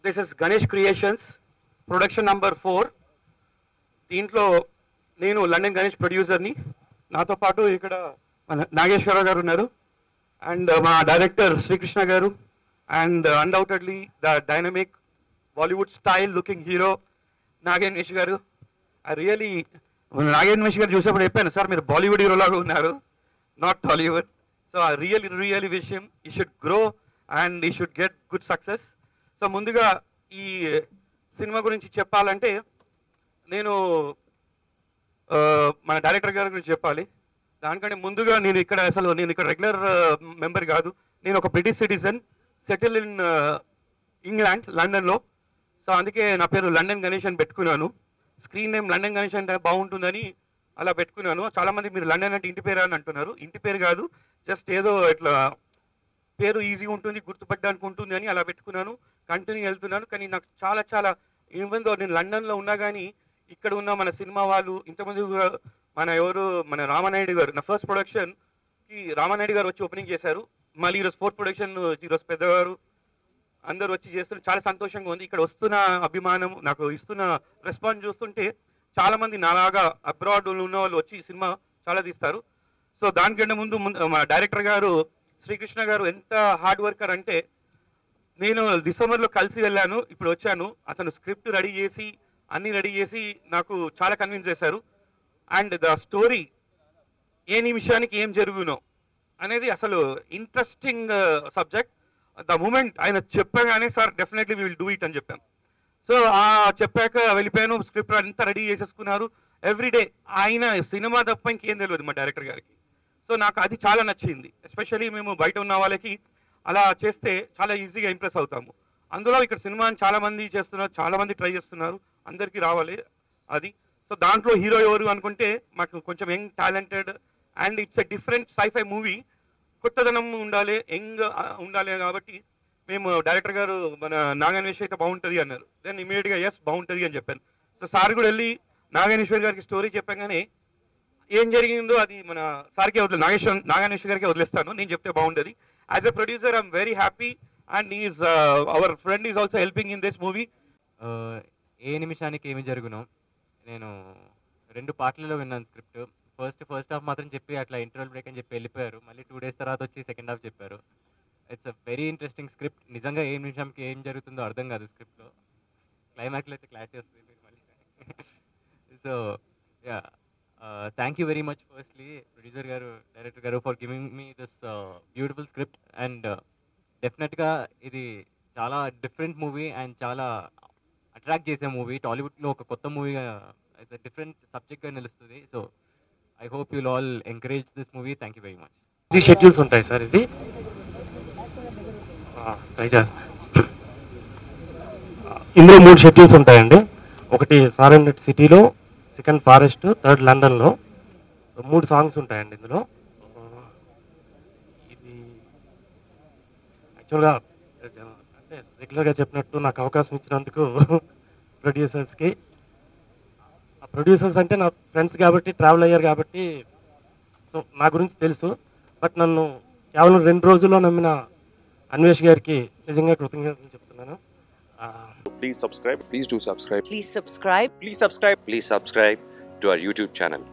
This is Ganesh creations, production number 4. దీంట్లో నేను London Ganesh ప్రొడ్యూసర్ని. నాతో పాటు ఇక్కడ మన నాగేశ్వరరావు గారు ఉన్నారు, అండ్ మా డైరెక్టర్ శ్రీకృష్ణ గారు, and undoubtedly the dynamic Bollywood style looking hero Nagesh గారు. ఐ రియలీ నాగేష్ గారు చూసేప్పుడు చెప్పాను, సార్ మీరు బాలీవుడ్ హీరోలాగా ఉన్నారు, not Tollywood. So I really wish him ఈ షుడ్ గ్రో అండ్ ఈ should get good success. So ముందుగా ఈ సినిమా గురించి చెప్పాలంటే నేను మన డైరెక్టర్ గారి గురించి చెప్పాలి. దానికంటే ముందుగా నేను ఇక్కడ రెగ్యులర్ మెంబర్ కాదు. నేను ఒక British citizen, settle in England, లండన్లో. సో అందుకే నా పేరు లండన్ గణేష్ అని పెట్టుకున్నాను. స్క్రీన్ నేమ్ లండన్ గణేష్ అంటే బాగుంటుందని అలా పెట్టుకున్నాను. చాలామంది మీరు లండన్ అంటే ఇంటి పేరు అని అంటున్నారు. ఇంటి పేరు కాదు, జస్ట్ ఏదో ఇట్లా పేరు ఈజీ ఉంటుంది, గుర్తుపట్టడానికి ఉంటుంది అని అలా పెట్టుకున్నాను. కంటిన్యూ వెళ్తున్నాను. కానీ నాకు చాలా ఈవెన్ దో నేను లండన్లో ఉన్నా కానీ ఇక్కడ ఉన్న మన సినిమా వాళ్ళు ఇంతమంది మన రామానాయుడు గారు, నా ఫస్ట్ ప్రొడక్షన్కి రామానాయుడు గారు వచ్చి ఓపెనింగ్ చేశారు. మళ్ళీ ఈరోజు 4th ప్రొడక్షన్ ఈరోజు పెద్దగారు అందరూ వచ్చి చేస్తున్నారు. చాలా సంతోషంగా ఉంది. ఇక్కడ వస్తున్న అభిమానం, నాకు ఇస్తున్న రెస్పాన్స్ చూస్తుంటే చాలామంది నాలాగా అబ్రాడ్ ఉన్న వాళ్ళు వచ్చి సినిమా చాలా తీస్తారు. సో దానికంటే ముందు మా డైరెక్టర్ గారు శ్రీకృష్ణ గారు ఎంత హార్డ్ వర్కర్ అంటే, నేను డిసెంబర్లో కలిసి వెళ్ళాను, ఇప్పుడు వచ్చాను. అతను స్క్రిప్ట్ రెడీ చేసి అన్నీ రెడీ చేసి నాకు చాలా కన్విన్స్ చేశారు. అండ్ ద స్టోరీ ఏ నిమిషానికి ఏం జరుగునో అనేది అసలు ఇంట్రెస్టింగ్ సబ్జెక్ట్. ద మూమెంట్ ఆయన చెప్పగానే sir definitely we will do it అని చెప్పాను. సో చెప్పాక వెళ్ళిపోయాను. స్క్రిప్ట్ అంతా రెడీ చేసేసుకున్నారు. ఎవ్రీడే ఆయన సినిమా తప్ప ఇంకేం తెలియదు మా డైరెక్టర్ గారికి. సో నాకు అది చాలా నచ్చింది. ఎస్పెషల్లీ మేము బయట ఉన్న వాళ్ళకి అలా చేస్తే చాలా ఈజీగా ఇంప్రెస్ అవుతాము. అందులో ఇక్కడ సినిమాని చాలామంది చేస్తున్నారు, చాలామంది ట్రై చేస్తున్నారు, అందరికీ రావాలి అది. సో దాంట్లో హీరో ఎవరు అనుకుంటే మాకు కొంచెం young talented and it's a different sci-fi movie, కొత్తదనం ఉండాలి, యంగ్ ఉండాలి. కాబట్టి మేము డైరెక్టర్ గారు మన నాగేశ్వర్ అయితే బాగుంటుంది అన్నారు. దెన్ ఇమీడియట్గా ఎస్ బాగుంటుంది అని చెప్పాను. సో సార్ కూడా వెళ్ళి నాగేశ్వర్ గారికి స్టోరీ చెప్పగానే ఏం జరిగిందో అది మన సార్కే నాగేశ్వర్ గారికి వదిలేస్తాను, నేను చెప్తే బాగుంటుంది. As a producer I'm very happy and is our friend is also helping in this movie. ఏ నిమిషానికి ఏమి జరుగునో నేను 2 పార్ట్లలో విన్నాను స్క్రిప్ట్. ఫస్ట్ హాఫ్ మాత్రం చెప్పి అట్లా ఇంటర్వల్ బ్రేక్ అని చెప్పి వెళ్ళిపోయారు. మళ్ళీ 2 days తర్వాత వచ్చి సెకండ్ హాఫ్ చెప్పారు. It's a very interesting script. నిజంగా ఏ నిమిషంకి ఏం జరుగుతుందో అర్థం కాదు స్క్రిప్ట్లో. క్లైమాక్స్లో అయితే క్లారిటీ వస్తుంది మళ్ళీ. So yeah, thank you very much firstly producer గారు, డైరెక్టర్ గారు for giving me this beautiful script. And డెఫినెట్గా ఇది చాలా డిఫరెంట్ మూవీ అండ్ చాలా అట్రాక్ట్ చేసే మూవీ. టాలీవుడ్లో ఒక కొత్త మూవీగా ఇట్స్ అ డిఫరెంట్ సబ్జెక్ట్గా నిలుస్తుంది. So I hope you'll all encourage this movie. Thank you very much. 3 schedules ఉంటాయి సార్. ఇది ట్రై చేస్తా. ఇందులో 3 షెడ్యూల్స్ ఉంటాయండి. ఒకటి సారంగట్ సిటీలో, సెకండ్ ఫారెస్ట్, థర్డ్ లండన్లో. సో 3 సాంగ్స్ ఉంటాయండి ఇందులో. ఇది యాక్చువల్గా అంటే రెగ్యులర్గా చెప్పినట్టు నాకు అవకాశం ఇచ్చినందుకు ప్రొడ్యూసర్స్కి. ఆ ప్రొడ్యూసర్స్ అంటే నా ఫ్రెండ్స్ కాబట్టి, ట్రావెల్ అయ్యారు కాబట్టి సో నా గురించి తెలుసు. బట్ నన్ను కేవలం 2 రోజుల్లో నమ్మిన అన్వేష్ గారికి నిజంగా కృతజ్ఞతలు చెప్తున్నాను. Please subscribe. Please do subscribe. Please subscribe. Please subscribe. Please subscribe to our YouTube channel.